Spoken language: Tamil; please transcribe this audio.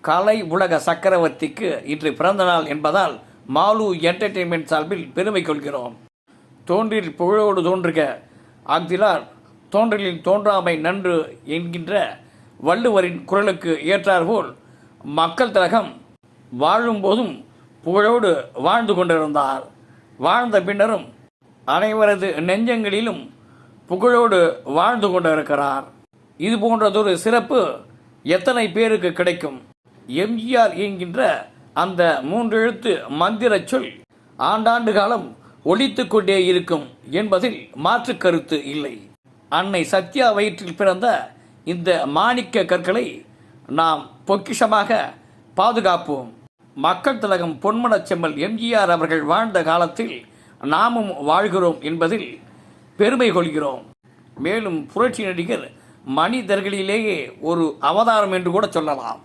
கலை உலக சக்கரவர்த்திக்கு இன்று பிறந்த நாள் என்பதால் மாலு என்டர்டெயின்மெண்ட் சார்பில் பெருமை கொள்கிறோம். தோன்றில் புகழோடு தோன்றுக ஆக்திலார் தோன்றலில் தோன்றாமை நன்று என்கின்ற வள்ளுவரின் குரலுக்கு ஏற்றாற்போல் மக்கள் திலகம் வாழும்போதும் புகழோடு வாழ்ந்து கொண்டிருந்தார். வாழ்ந்த பின்னரும் அனைவரது நெஞ்சங்களிலும் புகழோடு வாழ்ந்து கொண்டிருக்கிறார். இது போன்றதொரு சிறப்பு எத்தனை பேருக்கு கிடைக்கும்? எம்ஜிஆர் என்கின்ற அந்த 3 எழுத்து மந்திர சொல் ஆண்டாண்டு காலம் ஒலித்து கொண்டே இருக்கும் என்பதில் மாற்று கருத்து இல்லை. அன்னை சத்யா வயிற்றில் பிறந்த இந்த மாணிக்க கற்களை நாம் பொக்கிஷமாக பாதுகாப்போம். மக்கள் திலகம் பொன்மனச் செம்மல் எம்ஜிஆர் அவர்கள் வாழ்ந்த காலத்தில் நாமும் வாழ்கிறோம் என்பதில் பெருமை கொள்கிறோம். மேலும் புரட்சி நடிகர் மனிதர்களிலேயே ஒரு அவதாரம் என்று கூட சொல்லலாம்.